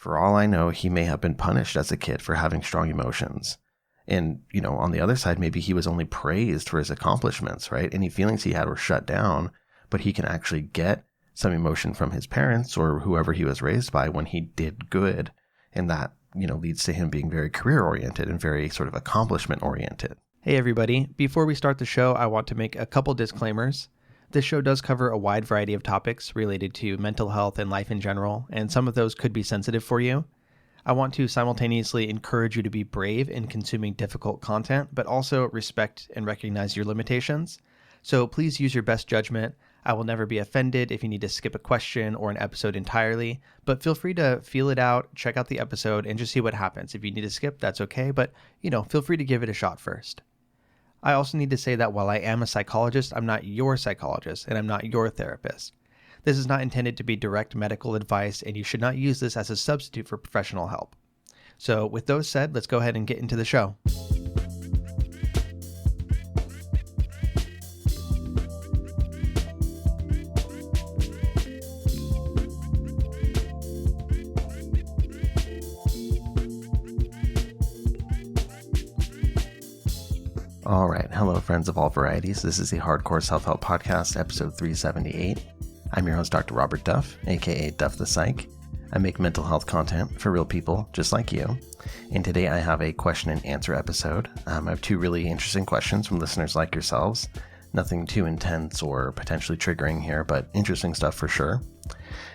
For all I know, he may have been punished as a kid for having strong emotions. And, on the other side, maybe he was only praised for his accomplishments, right? Any feelings he had were shut down, but he can actually get some emotion from his parents or whoever he was raised by when he did good. And that, leads to him being very career oriented and very sort of accomplishment oriented. Hey everybody, before we start the show, I want to make a couple disclaimers. This show does cover a wide variety of topics related to mental health and life in general, and some of those could be sensitive for you. I want to simultaneously encourage you to be brave in consuming difficult content, but also respect and recognize your limitations. So please use your best judgment. I will never be offended if you need to skip a question or an episode entirely, but feel free to feel it out, check out the episode, and just see what happens. If you need to skip, that's okay, but feel free to give it a shot first. I also need to say that while I am a psychologist, I'm not your psychologist, and I'm not your therapist. This is not intended to be direct medical advice, and you should not use this as a substitute for professional help. So with those said, let's go ahead and get into the show. All right. Hello, friends of all varieties. This is the Hardcore Self-Help Podcast, episode 378. I'm your host, Dr. Robert Duff, aka Duff the Psych. I make mental health content for real people just like you. And today I have a question and answer episode. I have two really interesting questions from listeners like yourselves. Nothing too intense or potentially triggering here, but interesting stuff for sure.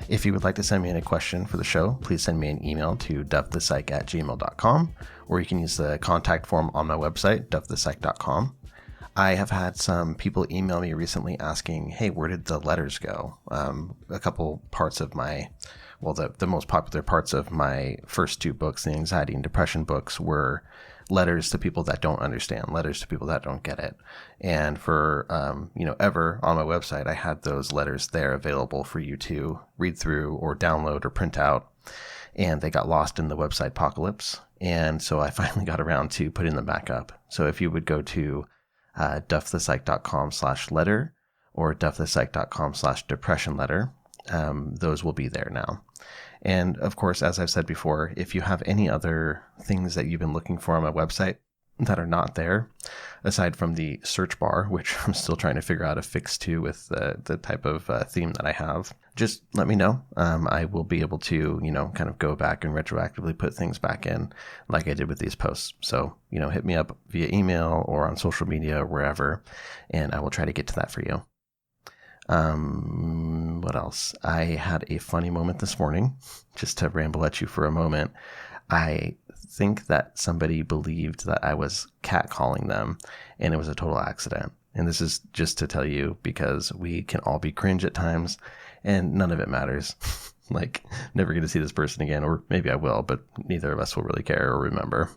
If you would like to send me in a question for the show, please send me an email to duffthepsych@gmail.com, or you can use the contact form on my website, duffthepsych.com. I have had some people email me recently asking, hey, where did the letters go? A couple parts of the most popular parts of my first two books, the anxiety and depression books, were letters to people that don't understand, letters to people that don't get it. And for, ever on my website, I had those letters there available for you to read through or download or print out. And they got lost in the website apocalypse. And so I finally got around to putting them back up. So if you would go to duffthepsych.com/letter or duffthepsych.com/depression letter, those will be there now. And of course, as I've said before, if you have any other things that you've been looking for on my website that are not there, aside from the search bar, which I'm still trying to figure out a fix to with the type of theme that I have, just let me know. I will be able to, kind of go back and retroactively put things back in like I did with these posts. So, hit me up via email or on social media or wherever, and I will try to get to that for you. What else? I had a funny moment this morning, just to ramble at you for a moment. I think that somebody believed that I was catcalling them, and it was a total accident. And this is just to tell you, because we can all be cringe at times, and none of it matters. Like, never get to see this person again, or maybe I will, but neither of us will really care or remember.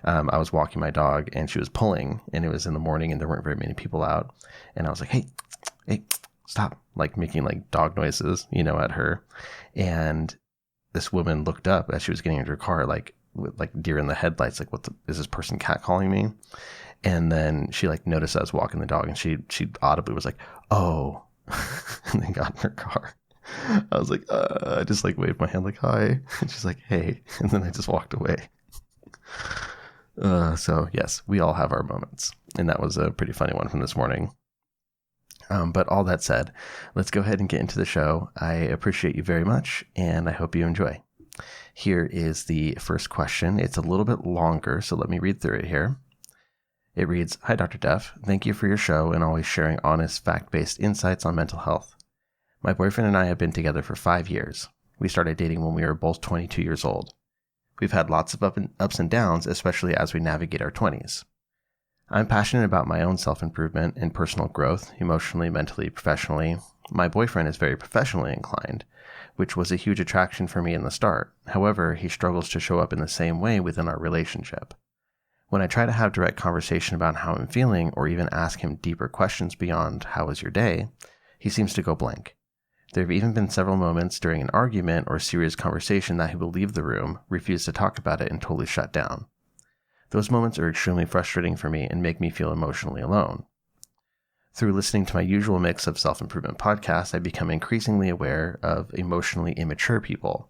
I was walking my dog, and she was pulling, and it was in the morning, and there weren't very many people out. And I was like, hey, stop, like making like dog noises, at her. And this woman looked up as she was getting into her car, like with like deer in the headlights, like is this person catcalling me? And then she like noticed I was walking the dog, and she audibly was like, oh, and then got in her car. I was like, I just like waved my hand like, hi. And she's like, hey. And then I just walked away. So yes, we all have our moments. And that was a pretty funny one from this morning. But all that said, let's go ahead and get into the show. I appreciate you very much, and I hope you enjoy. Here is the first question. It's a little bit longer, so let me read through it here. It reads, Hi, Dr. Duff. Thank you for your show and always sharing honest, fact-based insights on mental health. My boyfriend and I have been together for 5 years. We started dating when we were both 22 years old. We've had lots of ups and downs, especially as we navigate our 20s. I'm passionate about my own self-improvement and personal growth, emotionally, mentally, professionally. My boyfriend is very professionally inclined, which was a huge attraction for me in the start. However, he struggles to show up in the same way within our relationship. When I try to have direct conversation about how I'm feeling or even ask him deeper questions beyond how was your day, he seems to go blank. There have even been several moments during an argument or serious conversation that he will leave the room, refuse to talk about it, and totally shut down. Those moments are extremely frustrating for me and make me feel emotionally alone. Through listening to my usual mix of self-improvement podcasts, I become increasingly aware of emotionally immature people.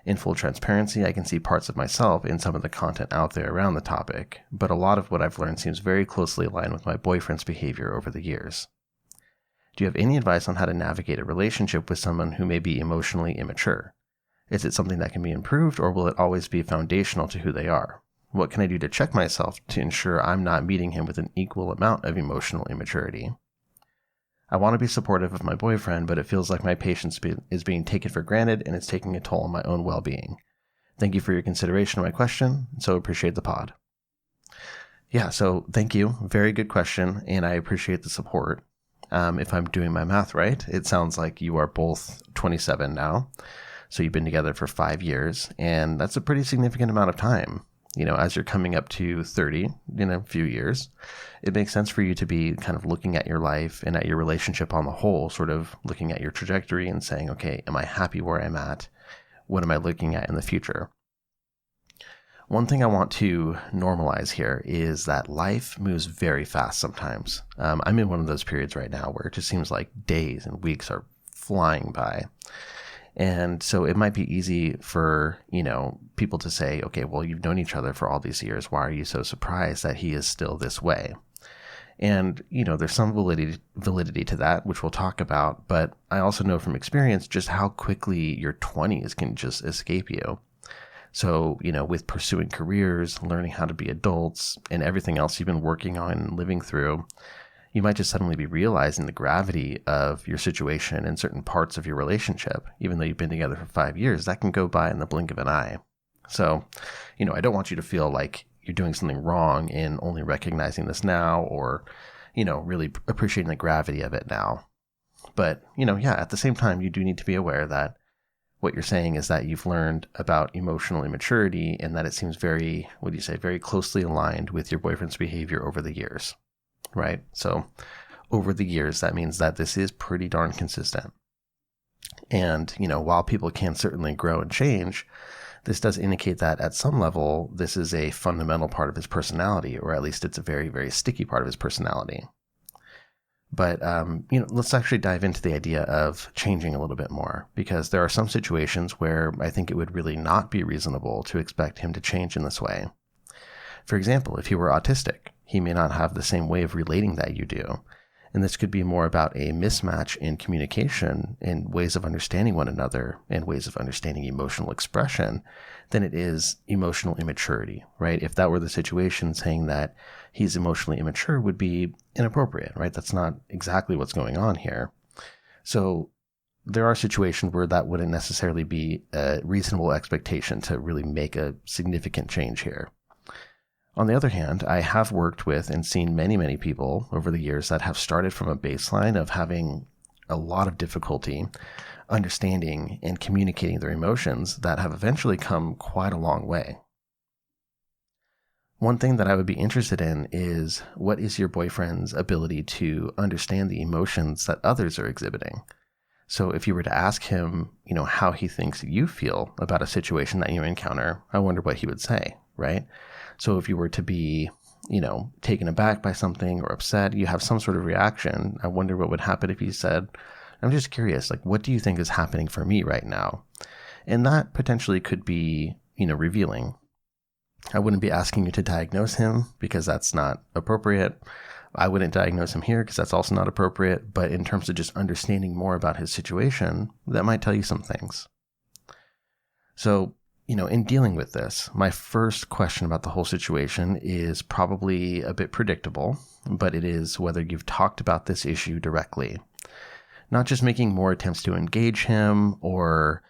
In full transparency, I can see parts of myself in some of the content out there around the topic, but a lot of what I've learned seems very closely aligned with my boyfriend's behavior over the years. Do you have any advice on how to navigate a relationship with someone who may be emotionally immature? Is it something that can be improved, or will it always be foundational to who they are? What can I do to check myself to ensure I'm not meeting him with an equal amount of emotional immaturity? I want to be supportive of my boyfriend, but it feels like my patience is being taken for granted and it's taking a toll on my own well-being. Thank you for your consideration of my question. So appreciate the pod. Yeah, so thank you. Very good question, and I appreciate the support. If I'm doing my math right, it sounds like you are both 27 now. So you've been together for 5 years, and that's a pretty significant amount of time. As you're coming up to 30 in a few years, it makes sense for you to be kind of looking at your life and at your relationship on the whole, sort of looking at your trajectory and saying, okay, am I happy where I'm at? What am I looking at in the future? One thing I want to normalize here is that life moves very fast sometimes. I'm in one of those periods right now where it just seems like days and weeks are flying by. And so it might be easy for, people to say, okay, well, you've known each other for all these years. Why are you so surprised that he is still this way? And, there's some validity to that, which we'll talk about. But I also know from experience just how quickly your 20s can just escape you. So, with pursuing careers, learning how to be adults, and everything else you've been working on and living through, you might just suddenly be realizing the gravity of your situation in certain parts of your relationship. Even though you've been together for 5 years, that can go by in the blink of an eye. So, I don't want you to feel like you're doing something wrong in only recognizing this now or, really appreciating the gravity of it now. But, at the same time, you do need to be aware that what you're saying is that you've learned about emotional immaturity and that it seems very closely aligned with your boyfriend's behavior over the years. Right? So over the years, that means that this is pretty darn consistent. And, while people can certainly grow and change, this does indicate that at some level, this is a fundamental part of his personality, or at least it's a very, very sticky part of his personality. But, let's actually dive into the idea of changing a little bit more, because there are some situations where I think it would really not be reasonable to expect him to change in this way. For example, if he were autistic, he may not have the same way of relating that you do. And this could be more about a mismatch in communication and ways of understanding one another and ways of understanding emotional expression than it is emotional immaturity, right? If that were the situation, saying that he's emotionally immature would be inappropriate, right? That's not exactly what's going on here. So there are situations where that wouldn't necessarily be a reasonable expectation to really make a significant change here. On the other hand, I have worked with and seen many, many people over the years that have started from a baseline of having a lot of difficulty understanding and communicating their emotions that have eventually come quite a long way. One thing that I would be interested in is, what is your boyfriend's ability to understand the emotions that others are exhibiting? So if you were to ask him, how he thinks you feel about a situation that you encounter, I wonder what he would say, right? So if you were to be, taken aback by something or upset, you have some sort of reaction. I wonder what would happen if you said, I'm just curious, what do you think is happening for me right now? And that potentially could be, revealing. I wouldn't be asking you to diagnose him because that's not appropriate. I wouldn't diagnose him here because that's also not appropriate. But in terms of just understanding more about his situation, that might tell you some things. So, in dealing with this, my first question about the whole situation is probably a bit predictable, but it is whether you've talked about this issue directly. Not just making more attempts to engage him or,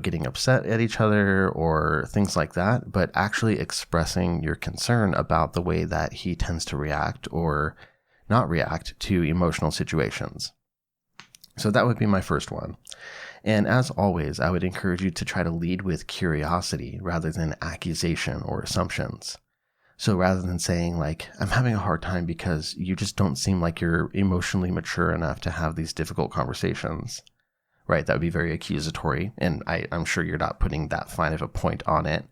getting upset at each other or things like that, but actually expressing your concern about the way that he tends to react or not react to emotional situations. So that would be my first one. And as always, I would encourage you to try to lead with curiosity rather than accusation or assumptions. So rather than saying I'm having a hard time because you just don't seem like you're emotionally mature enough to have these difficult conversations, right? That would be very accusatory. And I'm sure you're not putting that fine of a point on it,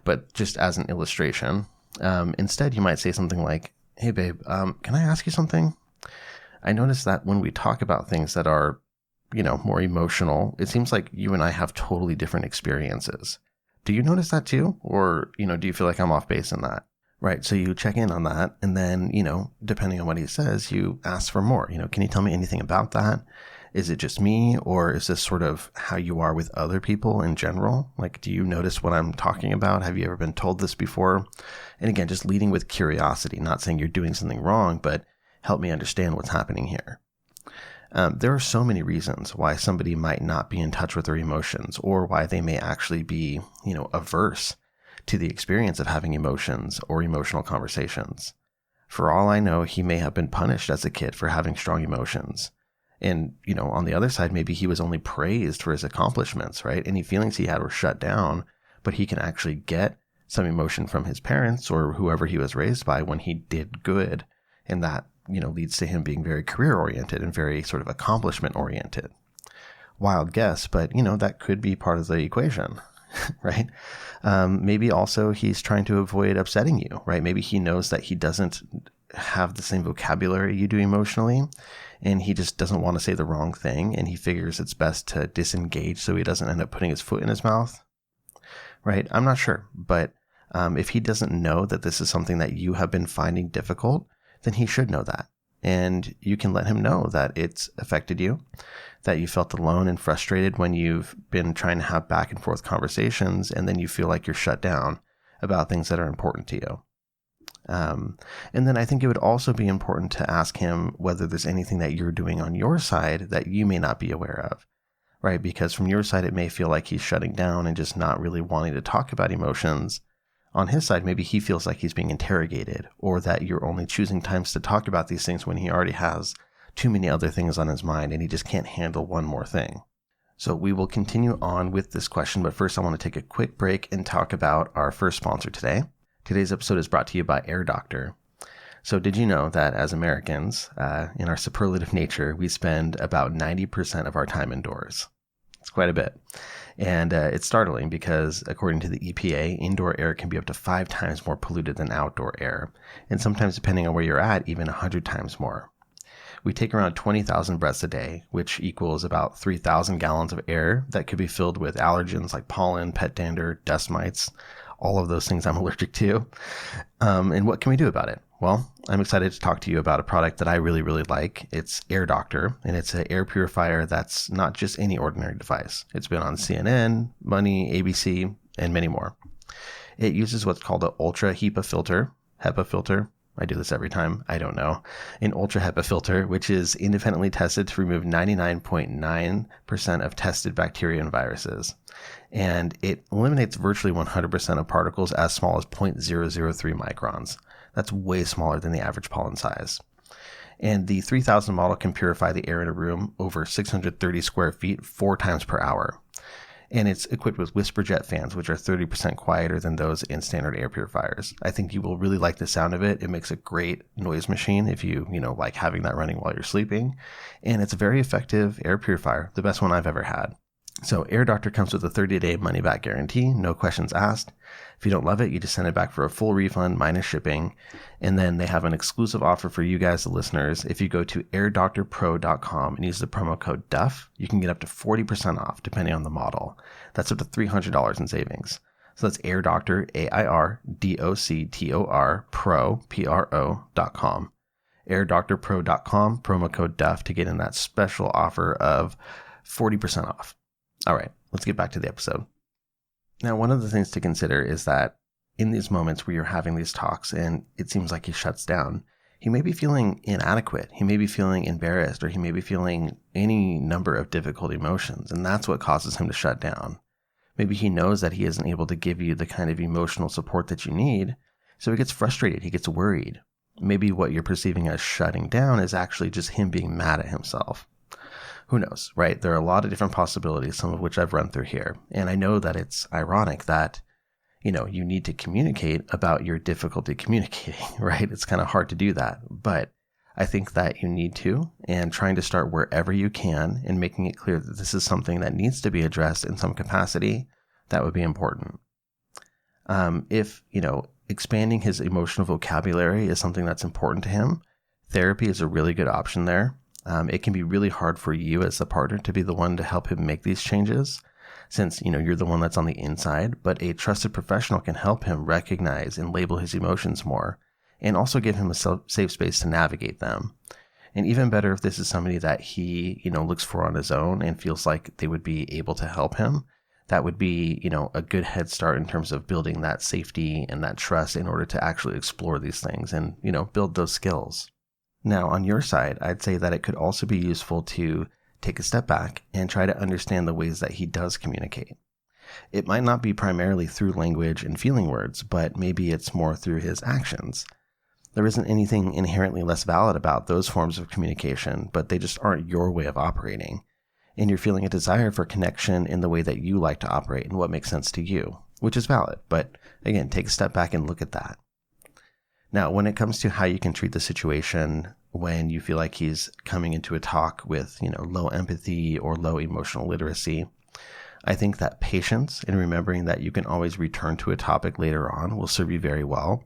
but just as an illustration, instead you might say something like, hey babe, can I ask you something? I noticed that when we talk about things that are more emotional, it seems like you and I have totally different experiences. Do you notice that too? Or, do you feel like I'm off base in that? Right. So you check in on that. And then, depending on what he says, you ask for more. Can you tell me anything about that? Is it just me? Or is this sort of how you are with other people in general? Like, do you notice what I'm talking about? Have you ever been told this before? And again, just leading with curiosity, not saying you're doing something wrong, but help me understand what's happening here. There are so many reasons why somebody might not be in touch with their emotions, or why they may actually be, averse to the experience of having emotions or emotional conversations. For all I know, he may have been punished as a kid for having strong emotions. And, on the other side, maybe he was only praised for his accomplishments, right? Any feelings he had were shut down, but he can actually get some emotion from his parents or whoever he was raised by when he did good. And that, leads to him being very career oriented and very sort of accomplishment oriented. Wild guess, but, that could be part of the equation, right? Maybe also he's trying to avoid upsetting you, right? Maybe he knows that he doesn't have the same vocabulary you do emotionally, and he just doesn't want to say the wrong thing, and he figures it's best to disengage so he doesn't end up putting his foot in his mouth, right? I'm not sure, but if he doesn't know that this is something that you have been finding difficult, then he should know that. And you can let him know that it's affected you, that you felt alone and frustrated when you've been trying to have back and forth conversations, and then you feel like you're shut down about things that are important to you. And then I think it would also be important to ask him whether there's anything that you're doing on your side that you may not be aware of, right? Because from your side, it may feel like he's shutting down and just not really wanting to talk about emotions. On his side, maybe he feels like he's being interrogated, or that you're only choosing times to talk about these things when he already has too many other things on his mind and he just can't handle one more thing. So we will continue on with this question, but first I want to take a quick break and talk about our first sponsor today. Today's episode is brought to you by Air Doctor. So did you know that as Americans, in our superlative nature, we spend about 90% of our time indoors? It's quite a bit. And it's startling because, according to the EPA, indoor air can be up to 5 times more polluted than outdoor air, and sometimes, depending on where you're at, even 100 times more. We take around 20,000 breaths a day, which equals about 3,000 gallons of air that could be filled with allergens like pollen, pet dander, dust mites, all of those things I'm allergic to. And what can we do about it? Well, I'm excited to talk to you about a product that I really, really like. It's Air Doctor, and it's an air purifier that's not just any ordinary device. It's been on CNN, Money, ABC, and many more. It uses what's called an ultra HEPA filter. I do this every time. I don't know. An ultra HEPA filter, which is independently tested to remove 99.9% of tested bacteria and viruses. And it eliminates virtually 100% of particles as small as 0.003 microns. That's way smaller than the average pollen size. And the 3000 model can purify the air in a room over 630 square feet 4 times per hour. And it's equipped with whisper jet fans, which are 30% quieter than those in standard air purifiers. I think you will really like the sound of it. It makes a great noise machine if you like having that running while you're sleeping. And it's a very effective air purifier, the best one I've ever had. So Air Doctor comes with a 30-day money-back guarantee, no questions asked. If you don't love it, you just send it back for a full refund minus shipping. And then they have an exclusive offer for you guys, the listeners. If you go to airdoctorpro.com and use the promo code DUFF, you can get up to 40% off depending on the model. That's up to $300 in savings. So that's Air Doctor, AIRDOCTOR, pro.com. airdoctorpro.com, promo code DUFF to get in that special offer of 40% off. All right, let's get back to the episode. Now, one of the things to consider is that in these moments where you're having these talks and it seems like he shuts down, he may be feeling inadequate. He may be feeling embarrassed, or he may be feeling any number of difficult emotions, and that's what causes him to shut down. Maybe he knows that he isn't able to give you the kind of emotional support that you need, so he gets frustrated, he gets worried. Maybe what you're perceiving as shutting down is actually just him being mad at himself. Who knows, right? There are a lot of different possibilities, some of which I've run through here. And I know that it's ironic that, you need to communicate about your difficulty communicating, right? It's kind of hard to do that. But I think that you need to, and trying to start wherever you can and making it clear that this is something that needs to be addressed in some capacity, that would be important. If, expanding his emotional vocabulary is something that's important to him, therapy is a really good option there. It can be really hard for you as the partner to be the one to help him make these changes, since, you're the one that's on the inside, but a trusted professional can help him recognize and label his emotions more, and also give him a safe space to navigate them. And even better if this is somebody that he, looks for on his own and feels like they would be able to help him. That would be, a good head start in terms of building that safety and that trust in order to actually explore these things and, build those skills. Now, on your side, I'd say that it could also be useful to take a step back and try to understand the ways that he does communicate. It might not be primarily through language and feeling words, but maybe it's more through his actions. There isn't anything inherently less valid about those forms of communication, but they just aren't your way of operating. And you're feeling a desire for connection in the way that you like to operate and what makes sense to you, which is valid. But again, take a step back and look at that. Now, when it comes to how you can treat the situation when you feel like he's coming into a talk with, low empathy or low emotional literacy, I think that patience and remembering that you can always return to a topic later on will serve you very well.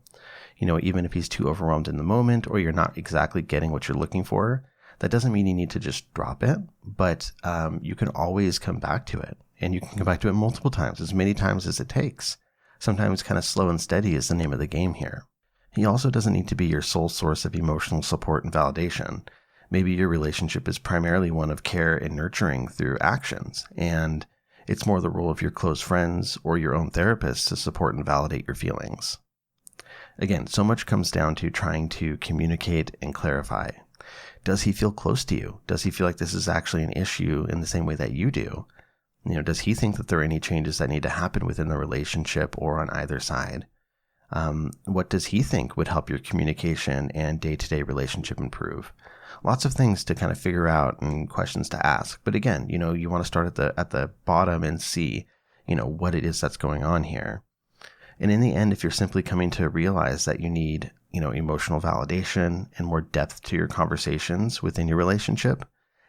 Even if he's too overwhelmed in the moment or you're not exactly getting what you're looking for, that doesn't mean you need to just drop it, but you can always come back to it. And you can come back to it multiple times, as many times as it takes. Sometimes kind of slow and steady is the name of the game here. He also doesn't need to be your sole source of emotional support and validation. Maybe your relationship is primarily one of care and nurturing through actions, and it's more the role of your close friends or your own therapist to support and validate your feelings. Again, so much comes down to trying to communicate and clarify. Does he feel close to you? Does he feel like this is actually an issue in the same way that you do? Does he think that there are any changes that need to happen within the relationship or on either side? What does he think would help your communication and day-to-day relationship improve? Lots of things to kind of figure out and questions to ask. But again, you want to start at the bottom and see, what it is that's going on here. And in the end, if you're simply coming to realize that you need, emotional validation and more depth to your conversations within your relationship,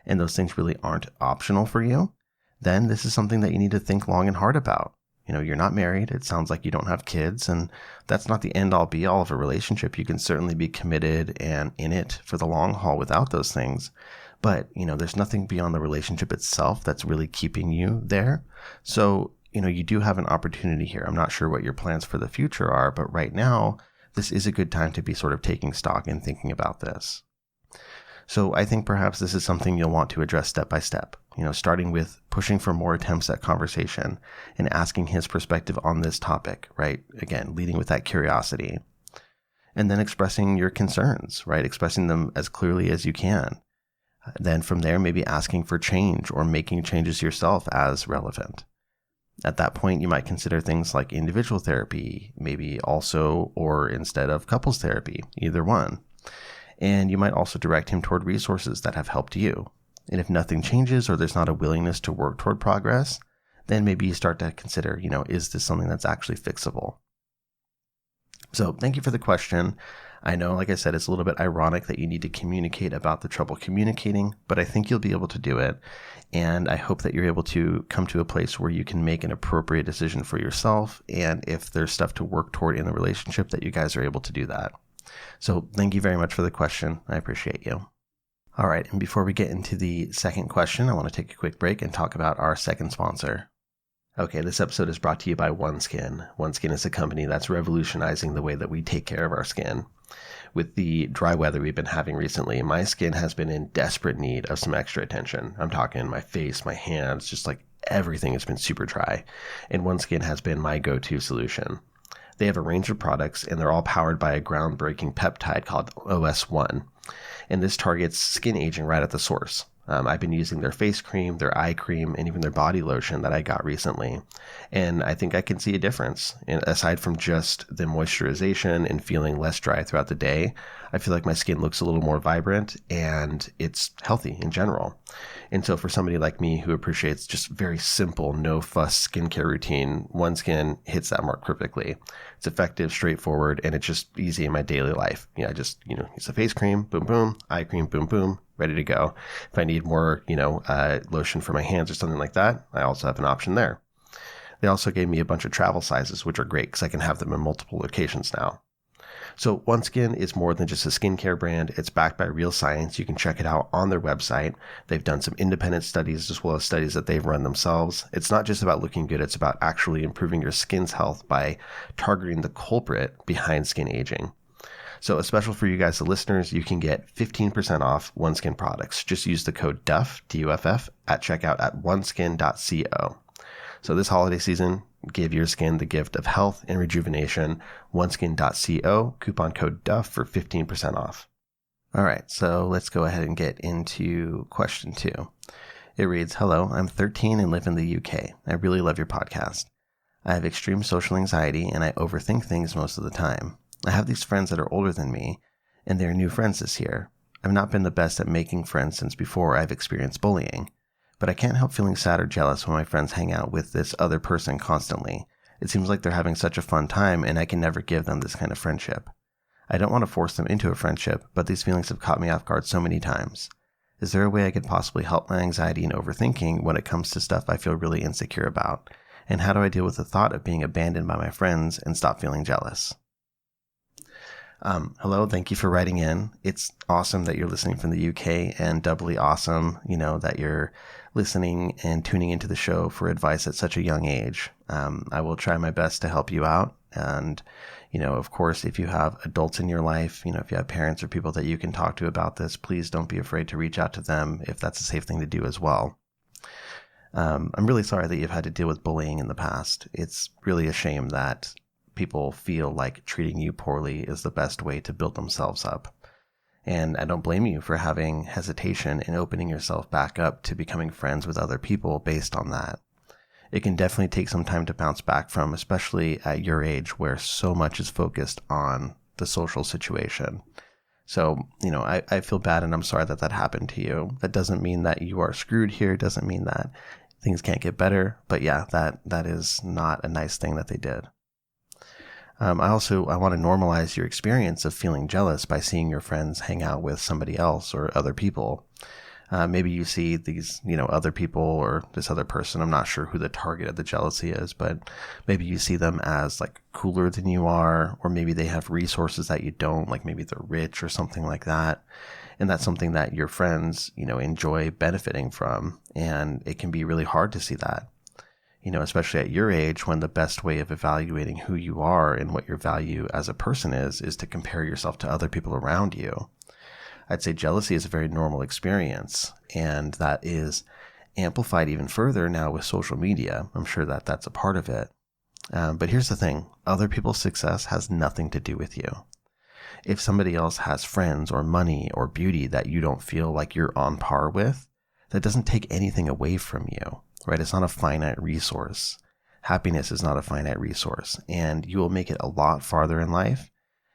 and those things really aren't optional for you, then this is something that you need to think long and hard about. You're not married. It sounds like you don't have kids, and that's not the end all be all of a relationship. You can certainly be committed and in it for the long haul without those things. But, there's nothing beyond the relationship itself that's really keeping you there. So, you do have an opportunity here. I'm not sure what your plans for the future are, but right now, this is a good time to be sort of taking stock and thinking about this. So I think perhaps this is something you'll want to address step by step, starting with pushing for more attempts at conversation and asking his perspective on this topic, right? Again, leading with that curiosity. And then expressing your concerns, right? Expressing them as clearly as you can. Then from there, maybe asking for change or making changes yourself as relevant. At that point, you might consider things like individual therapy, maybe also or instead of couples therapy, either one. And you might also direct him toward resources that have helped you. And if nothing changes or there's not a willingness to work toward progress, then maybe you start to consider, is this something that's actually fixable? So thank you for the question. I know, like I said, it's a little bit ironic that you need to communicate about the trouble communicating, but I think you'll be able to do it. And I hope that you're able to come to a place where you can make an appropriate decision for yourself. And if there's stuff to work toward in the relationship, that you guys are able to do that. So thank you very much for the question. I appreciate you. All right. And before we get into the second question, I want to take a quick break and talk about our second sponsor. Okay, this episode is brought to you by OneSkin. OneSkin is a company that's revolutionizing the way that we take care of our skin. With the dry weather we've been having recently, my skin has been in desperate need of some extra attention. I'm talking my face, my hands, just like everything has been super dry. And OneSkin has been my go-to solution. They have a range of products, and they're all powered by a groundbreaking peptide called OS1. And this targets skin aging right at the source. I've been using their face cream, their eye cream, and even their body lotion that I got recently. And I think I can see a difference. And aside from just the moisturization and feeling less dry throughout the day, I feel like my skin looks a little more vibrant and it's healthy in general. And so for somebody like me who appreciates just very simple, no-fuss skincare routine, OneSkin hits that mark perfectly. It's effective, straightforward, and it's just easy in my daily life. I just, use a face cream, boom, boom, eye cream, boom, boom, ready to go. If I need more, lotion for my hands or something like that, I also have an option there. They also gave me a bunch of travel sizes, which are great because I can have them in multiple locations now. So OneSkin is more than just a skincare brand. It's backed by real science. You can check it out on their website. They've done some independent studies as well as studies that they've run themselves. It's not just about looking good. It's about actually improving your skin's health by targeting the culprit behind skin aging. So a special for you guys, the listeners, you can get 15% off OneSkin products. Just use the code DUFF, D-U-F-F, at checkout at oneskin.co. So this holiday season, give your skin the gift of health and rejuvenation. oneskin.co, coupon code DUFF for 15% off. All right, so let's go ahead and get into question 2. It reads, "Hello, I'm 13 and live in the UK. I really love your podcast. I have extreme social anxiety and I overthink things most of the time. I have these friends that are older than me, and they're new friends this year. I've not been the best at making friends since before I've experienced bullying. But I can't help feeling sad or jealous when my friends hang out with this other person constantly. It seems like they're having such a fun time and I can never give them this kind of friendship. I don't want to force them into a friendship, but these feelings have caught me off guard so many times. Is there a way I could possibly help my anxiety and overthinking when it comes to stuff I feel really insecure about? And how do I deal with the thought of being abandoned by my friends and stop feeling jealous?" Hello, thank you for writing in. It's awesome that you're listening from the UK, and doubly awesome, that you're listening and tuning into the show for advice at such a young age. I will try my best to help you out. And, of course, if you have adults in your life, if you have parents or people that you can talk to about this, please don't be afraid to reach out to them if that's a safe thing to do as well. I'm really sorry that you've had to deal with bullying in the past. It's really a shame that people feel like treating you poorly is the best way to build themselves up. And I don't blame you for having hesitation in opening yourself back up to becoming friends with other people based on that. It can definitely take some time to bounce back from, especially at your age where so much is focused on the social situation. So, I feel bad and I'm sorry that happened to you. That doesn't mean that you are screwed here. It doesn't mean that things can't get better. But yeah, that is not a nice thing that they did. I want to normalize your experience of feeling jealous by seeing your friends hang out with somebody else or other people. Maybe you see these, other people or this other person. I'm not sure who the target of the jealousy is, but maybe you see them as like cooler than you are, or maybe they have resources that you don't, like maybe they're rich or something like that. And that's something that your friends, enjoy benefiting from. And it can be really hard to see that. Especially at your age, when the best way of evaluating who you are and what your value as a person is to compare yourself to other people around you. I'd say jealousy is a very normal experience, and that is amplified even further now with social media. I'm sure that that's a part of it. But here's the thing. Other people's success has nothing to do with you. If somebody else has friends or money or beauty that you don't feel like you're on par with, that doesn't take anything away from you. Right? It's not a finite resource. Happiness is not a finite resource, and you will make it a lot farther in life,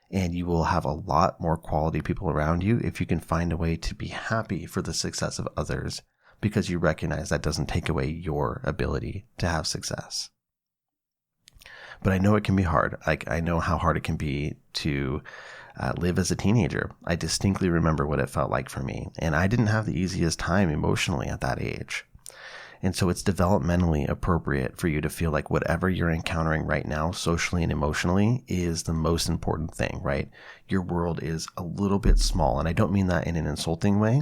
and you will have a lot more quality people around you if you can find a way to be happy for the success of others, because you recognize that doesn't take away your ability to have success. But I know it can be hard. I know how hard it can be to live as a teenager. I distinctly remember what it felt like for me, and I didn't have the easiest time emotionally at that age. And so it's developmentally appropriate for you to feel like whatever you're encountering right now, socially and emotionally, is the most important thing, right? Your world is a little bit small, and I don't mean that in an insulting way.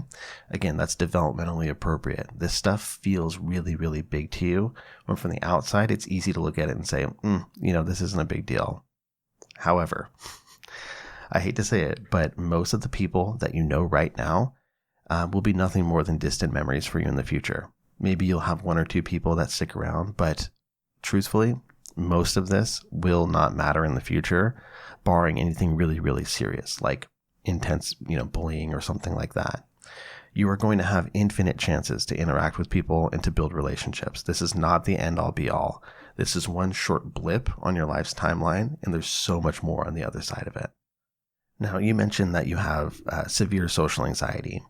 Again, that's developmentally appropriate. This stuff feels really, really big to you, when from the outside, it's easy to look at it and say, this isn't a big deal. However, I hate to say it, but most of the people that you know right now will be nothing more than distant memories for you in the future. Maybe you'll have one or two people that stick around, but truthfully, most of this will not matter in the future, barring anything really, really serious, like intense, bullying or something like that. You are going to have infinite chances to interact with people and to build relationships. This is not the end all be all. This is one short blip on your life's timeline, and there's so much more on the other side of it. Now, you mentioned that you have severe social anxiety.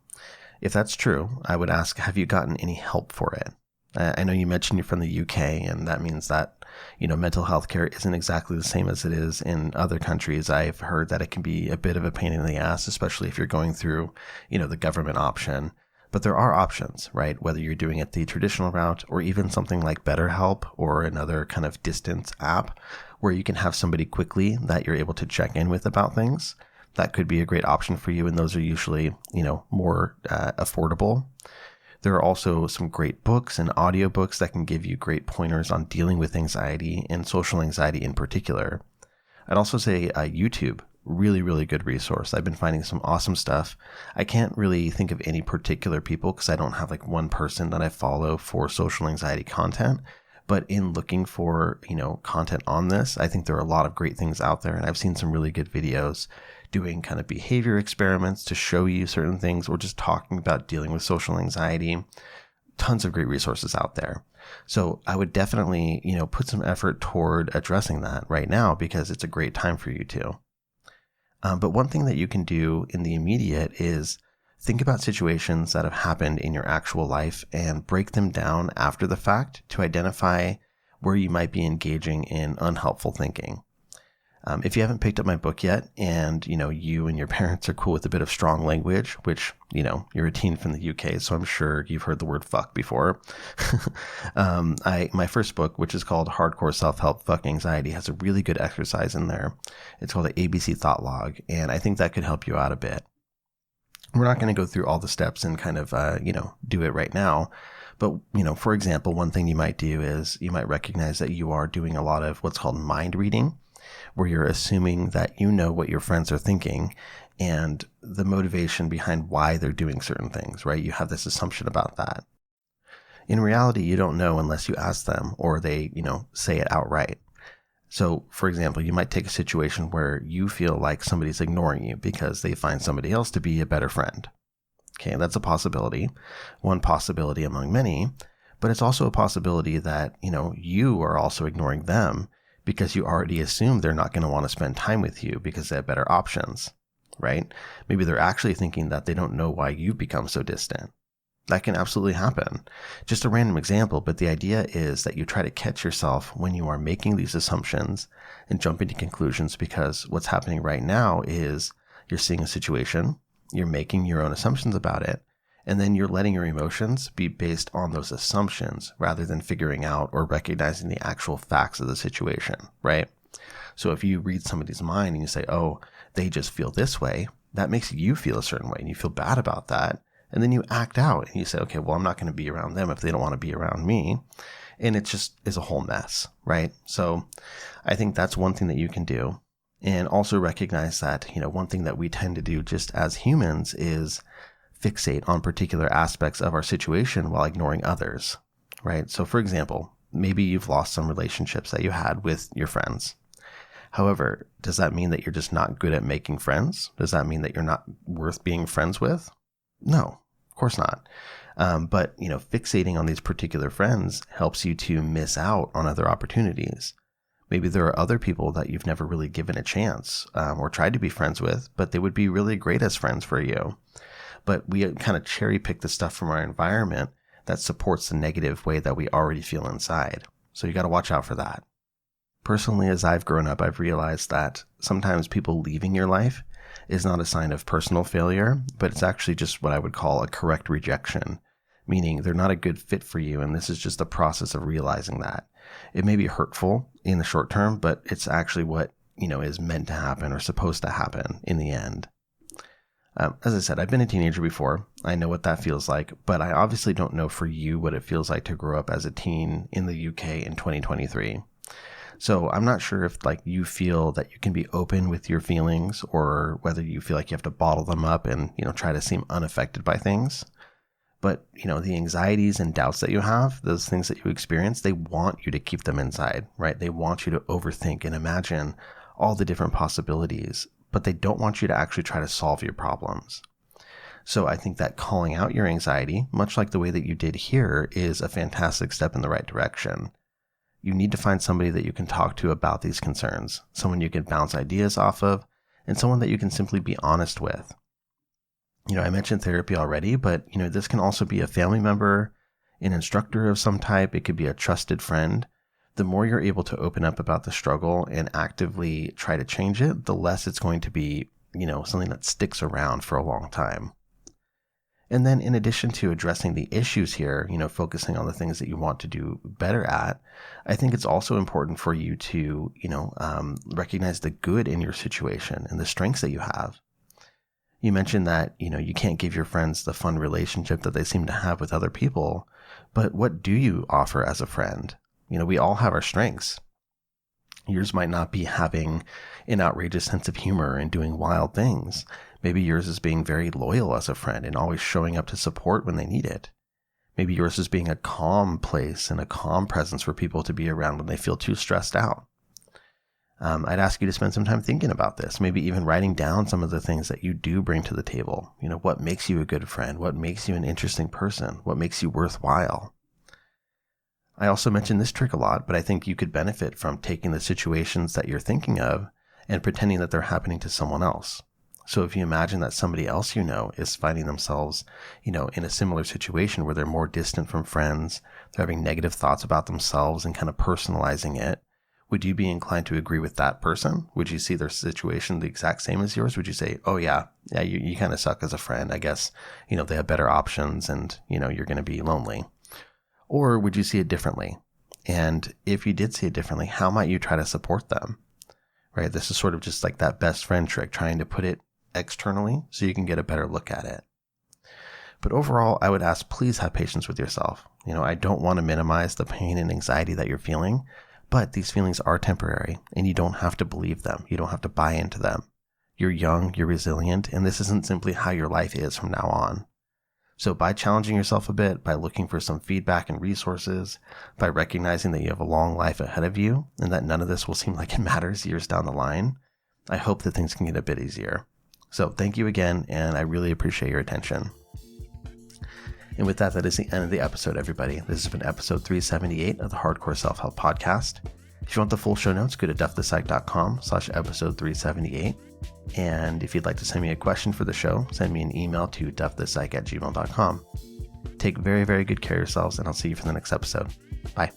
If that's true, I would ask, have you gotten any help for it? I know you mentioned you're from the UK, and that means that, mental health care isn't exactly the same as it is in other countries. I've heard that it can be a bit of a pain in the ass, especially if you're going through, the government option. But there are options, right? Whether you're doing it the traditional route or even something like BetterHelp or another kind of distance app where you can have somebody quickly that you're able to check in with about things. That could be a great option for you, and those are usually, more affordable. There are also some great books and audiobooks that can give you great pointers on dealing with anxiety and social anxiety in particular. I'd also say YouTube, really, really good resource. I've been finding some awesome stuff. I can't really think of any particular people because I don't have like one person that I follow for social anxiety content. But in looking for, content on this, I think there are a lot of great things out there. And I've seen some really good videos doing kind of behavior experiments to show you certain things, or just talking about dealing with social anxiety. Tons of great resources out there. So I would definitely, put some effort toward addressing that right now, because it's a great time for you to. But one thing that you can do in the immediate is think about situations that have happened in your actual life and break them down after the fact to identify where you might be engaging in unhelpful thinking. If you haven't picked up my book yet, and, you and your parents are cool with a bit of strong language, which, you're a teen from the UK, so I'm sure you've heard the word fuck before. My first book, which is called Hardcore Self-Help Fuck Anxiety, has a really good exercise in there. It's called the ABC Thought Log, and I think that could help you out a bit. We're not going to go through all the steps and kind of, do it right now. But, for example, one thing you might do is you might recognize that you are doing a lot of what's called mind reading, where you're assuming that you know what your friends are thinking and the motivation behind why they're doing certain things, right? You have this assumption about that. In reality, you don't know unless you ask them or they, say it outright. So, for example, you might take a situation where you feel like somebody's ignoring you because they find somebody else to be a better friend. Okay, that's a possibility, one possibility among many, but it's also a possibility that, you are also ignoring them because you already assume they're not going to want to spend time with you because they have better options, right? Maybe they're actually thinking that they don't know why you've become so distant. That can absolutely happen. Just a random example, but the idea is that you try to catch yourself when you are making these assumptions and jumping to conclusions, because what's happening right now is you're seeing a situation, you're making your own assumptions about it, and then you're letting your emotions be based on those assumptions rather than figuring out or recognizing the actual facts of the situation, right? So if you read somebody's mind and you say, oh, they just feel this way, that makes you feel a certain way and you feel bad about that. And then you act out and you say, okay, well, I'm not going to be around them if they don't want to be around me. And it just is a whole mess, right? So I think that's one thing that you can do. And also recognize that, one thing that we tend to do just as humans is fixate on particular aspects of our situation while ignoring others, right? So for example, maybe you've lost some relationships that you had with your friends. However, does that mean that you're just not good at making friends? Does that mean that you're not worth being friends with? No, of course not. But, fixating on these particular friends helps you to miss out on other opportunities. Maybe there are other people that you've never really given a chance or tried to be friends with, but they would be really great as friends for you. But we kind of cherry pick the stuff from our environment that supports the negative way that we already feel inside. So you got to watch out for that. Personally, as I've grown up, I've realized that sometimes people leaving your life is not a sign of personal failure, but it's actually just what I would call a correct rejection, meaning they're not a good fit for you. And this is just the process of realizing that. It may be hurtful in the short term, but it's actually what, is meant to happen or supposed to happen in the end. As I said, I've been a teenager before. I know what that feels like, but I obviously don't know for you what it feels like to grow up as a teen in the UK in 2023. So I'm not sure if you feel that you can be open with your feelings, or whether you feel like you have to bottle them up and, try to seem unaffected by things. But, the anxieties and doubts that you have, those things that you experience, they want you to keep them inside, right? They want you to overthink and imagine all the different possibilities, but they don't want you to actually try to solve your problems. So I think that calling out your anxiety, much like the way that you did here, is a fantastic step in the right direction. You need to find somebody that you can talk to about these concerns, someone you can bounce ideas off of, and someone that you can simply be honest with. I mentioned therapy already, but, this can also be a family member, an instructor of some type. It could be a trusted friend. The more you're able to open up about the struggle and actively try to change it, the less it's going to be, something that sticks around for a long time. And then in addition to addressing the issues here, focusing on the things that you want to do better at, I think it's also important for you to, recognize the good in your situation and the strengths that you have. You mentioned that, you can't give your friends the fun relationship that they seem to have with other people, but what do you offer as a friend? We all have our strengths. Yours might not be having an outrageous sense of humor and doing wild things. Maybe yours is being very loyal as a friend and always showing up to support when they need it. Maybe yours is being a calm place and a calm presence for people to be around when they feel too stressed out. I'd ask you to spend some time thinking about this, maybe even writing down some of the things that you do bring to the table. What makes you a good friend? What makes you an interesting person? What makes you worthwhile? I also mention this trick a lot, but I think you could benefit from taking the situations that you're thinking of and pretending that they're happening to someone else. So if you imagine that somebody else is finding themselves, in a similar situation where they're more distant from friends, they're having negative thoughts about themselves and kind of personalizing it, would you be inclined to agree with that person? Would you see their situation the exact same as yours? Would you say, oh yeah, you kind of suck as a friend. I guess, they have better options and, you're going to be lonely. Or would you see it differently? And if you did see it differently, how might you try to support them? Right? This is sort of just like that best friend trick, trying to put it externally so you can get a better look at it. But overall, I would ask, please have patience with yourself. I don't want to minimize the pain and anxiety that you're feeling, but these feelings are temporary and you don't have to believe them. You don't have to buy into them. You're young, you're resilient, and this isn't simply how your life is from now on. So by challenging yourself a bit, by looking for some feedback and resources, by recognizing that you have a long life ahead of you and that none of this will seem like it matters years down the line, I hope that things can get a bit easier. So thank you again, and I really appreciate your attention. And with that, that is the end of the episode, everybody. This has been episode 378 of the Hardcore Self-Help Podcast. If you want the full show notes, go to duffthepsych.com/episode 378. And if you'd like to send me a question for the show, send me an email to duffthepsych@gmail.com. Take very, very good care of yourselves, and I'll see you for the next episode. Bye.